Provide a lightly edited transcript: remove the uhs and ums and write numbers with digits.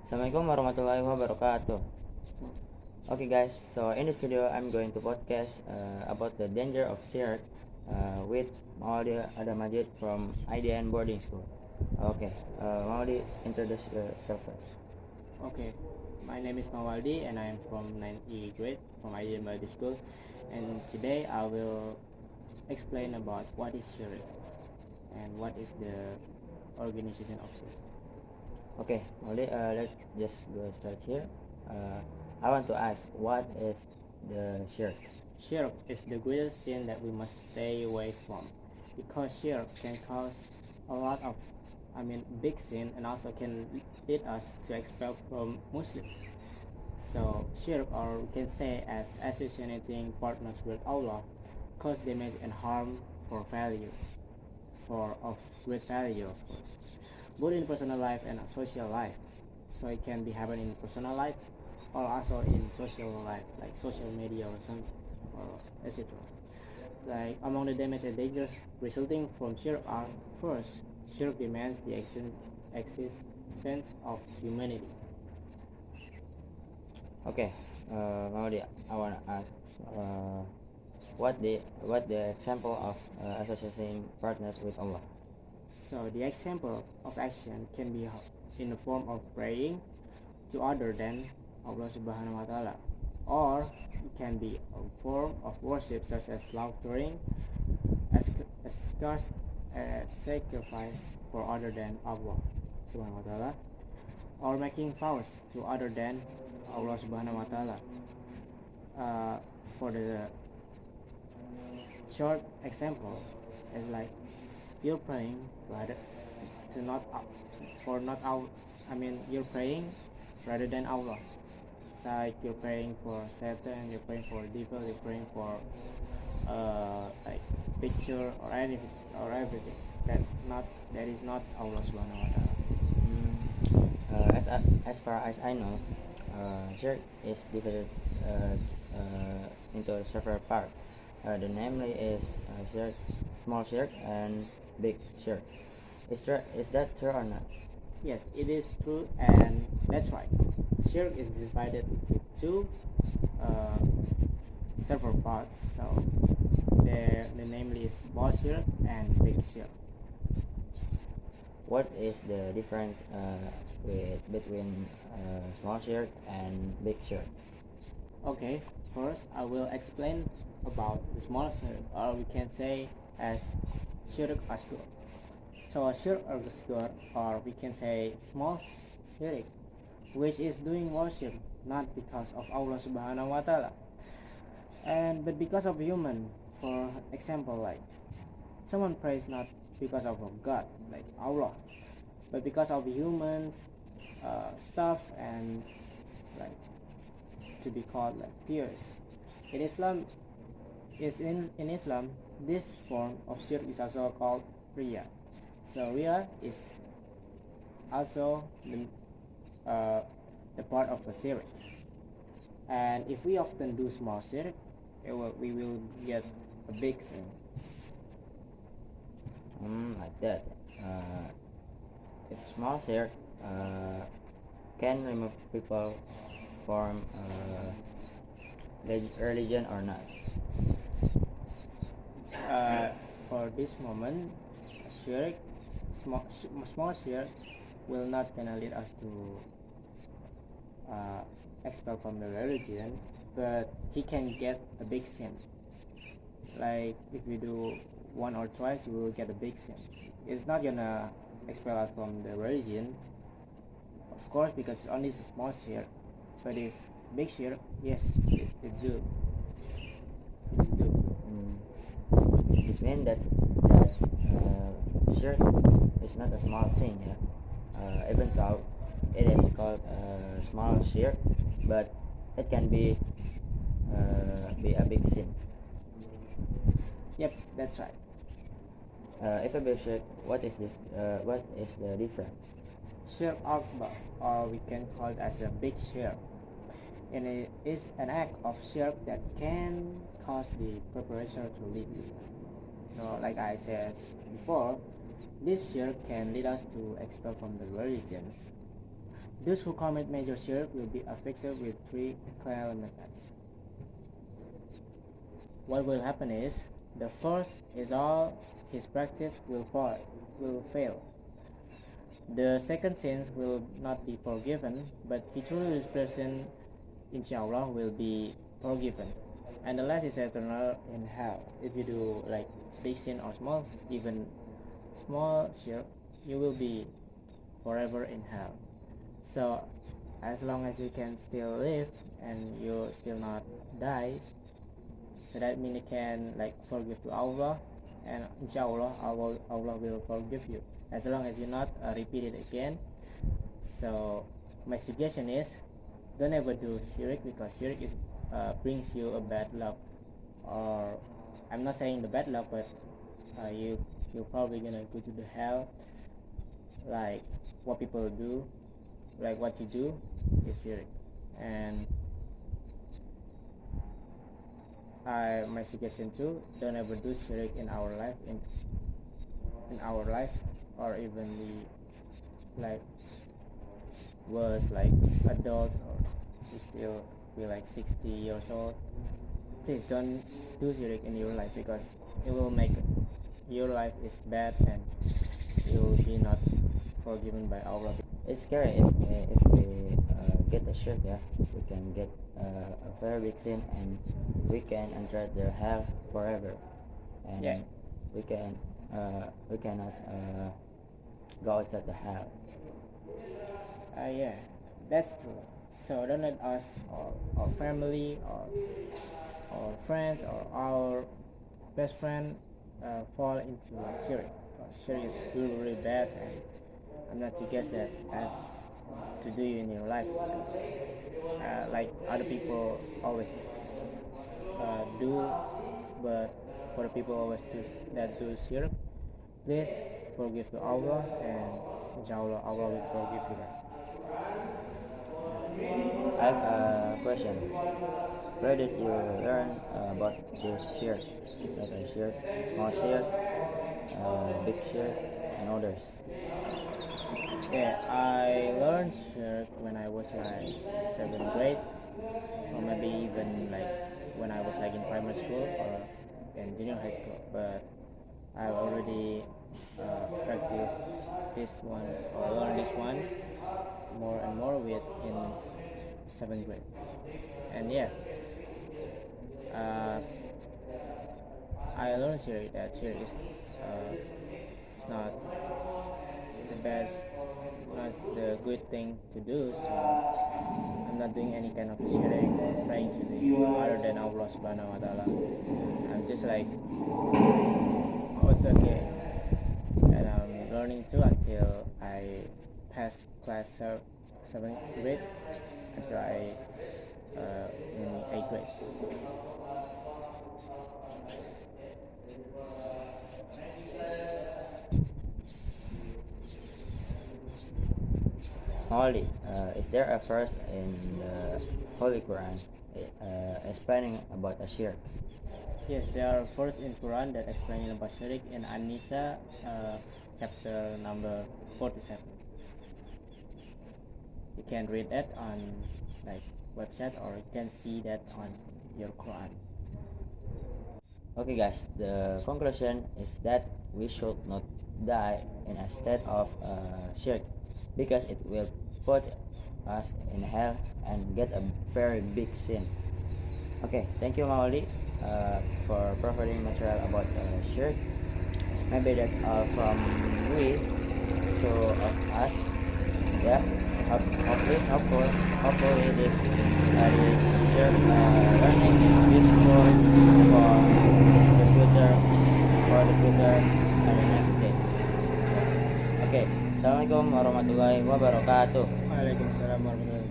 Assalamualaikum warahmatullahi wabarakatuh. Okay, guys, so in this video, I'm going to podcast about the danger of syirk with Maudi Adamajid from IDN boarding school. Okay, Maudi, introduce yourself first. Okay, my name is Mawaldi and I am from 9E grade from IDM Biology School, and today I will explain about what is syirk and what is the organization of syirk. Okay, Maudi, let's just go start here. I want to ask, what is the syirk? Syirk is the greatest sin that we must stay away from because syirk can cause a lot of, big sin and also can lead us to expel from Muslim. So syirk, or we can say as associating partners with Allah, cause damage and harm for value, for of great value, of course, both in personal life and social life. So it can be happen in personal life or also in social life, like social media or some, or etc. Like among the damage and dangers resulting from syirk are: first, syirk demands the existence of humanity. Okay, Maudi, I want to ask, uh, what the example of associating partners with Allah? So the example of action can be in the form of praying to other than Allah Subhanahu wa Taala, or it can be a form of worship such as slaughtering as a sacrifice for other than Allah Subhanahu wa Taala, or making vows to other than Allah Subhanahu wa Taala. For the short example is like you're praying rather to not for not out. You're praying rather than Allah. It's like you're praying for Satan, you're praying for devil, you're praying for like picture or anything or everything that is not Allah Subhanahu wa Taala. As far as I know, syirk is divided into several parts. The namely is syirk, small syirk, and big syirk. Is that true or not? Yes, it is true, and that's right. Syirk is divided into two uh, several parts. So the namely is small syirk and big syirk. What is the difference between small syirk and big syirk? Okay, first I will explain about the small syirk, or we can say as syirk asghar. So a syirk asghar, or we can say small syirk, which is doing worship not because of Allah Subhanahu wa Taala, and but because of human. For example, like someone prays not because of a God like Allah, but because of humans, stuff, and like to be called like peers. In Islam, in Islam, this form of syirk is also called riya. So riya is also the part of a syirk. And if we often do small syirk, we will get a big sin. Like that. If small syirk can remove people from religion or not? For this moment, syirk, small syirk will not gonna lead us to expel from the religion, but he can get a big sin. Like if we do one or twice, we will get a big sin. It's not gonna expel us from the religion, of course, because it's only a small syirk. But if big syirk, yes, it do. It do. This means that syirk is not a small thing, yeah. Even though it is called small syirk, but it can be a big sin. Yep, that's right. If a big syirk, what is the difference? Syirk akbar, or we can call it as a big syirk, and it is an act of syirk that can cause the perpetrator to lead to sin. So, like I said before, this syirk can lead us to expel from the religions. Those who commit major syirk will be affixed with three calamities. What will happen is, the first is all his practice will fail. The second sins will not be forgiven, but he truly person, inshallah, will be forgiven. And the last is eternal in hell. If you do like big sin or small, even small shirk, you will be forever in hell. So as long as you can still live and you still not die, so that means you can like forgive to Allah, and inshallah Allah will forgive you as long as you not repeat it again. So my suggestion is, don't ever do syirk, because syirk is brings you a bad luck, or I'm not saying the bad luck, but you're probably gonna go to the hell, like what people do, like what you do is syirk. And my suggestion too, don't ever do syirk in our life, in our life, or even the like was like adult, or you still feel like 60 years old. Please don't do syirk in your life, because it will make your life is bad and you will be not forgiven by Allah. It's scary if we get a shirk, yeah, we can get a very big sin, and we can enter the hell forever, and Yeah. we cannot go outside the hell. Yeah, that's true. So don't let us, or our family, or friends, or our best friend fall into syirk. Syirk is really, really bad, and I'm not to guess that as to do in your life, because like other people always do, but for the people always do that do syirk, please forgive to Allah, and inshallah Allah will forgive you. I have a question. Where did you learn about this shirk, like a shirk, small shirk, big shirk, and others? Yeah, I learned syirk when I was like 7th grade, or maybe even like when I was like in primary school or in junior high school. But I've already practiced this one, or learned this one more and more with in 7th grade. And yeah, uh, I learned syirk that syirk is it's not the best, not the good thing to do. So I'm not doing any kind of syirk, praying to the other than Allah Subhanahu Wa Taala. I'm just like, oh, it's okay, and I'm learning too until I pass class 7th grade, until I in 8th grade. Holy, is there a verse in the Holy Quran explaining about a shirk? Yes, there are verse in Quran that explaining about syirk in An-Nisa, chapter number 47. You can read that on like website, or you can see that on your Quran. Okay, guys, the conclusion is that we should not die in a state of shirk, because it will put us in hell and get a very big sin. Okay, thank you, Maoli, for providing material about shirk. Maybe that's all from we, two of us. Yeah, hopefully this shirk learning is useful for the future, and the next day. Yeah. Okay, assalamualaikum warahmatullahi wabarakatuh. Waalaikumsalam warahmatullahi wabarakatuh.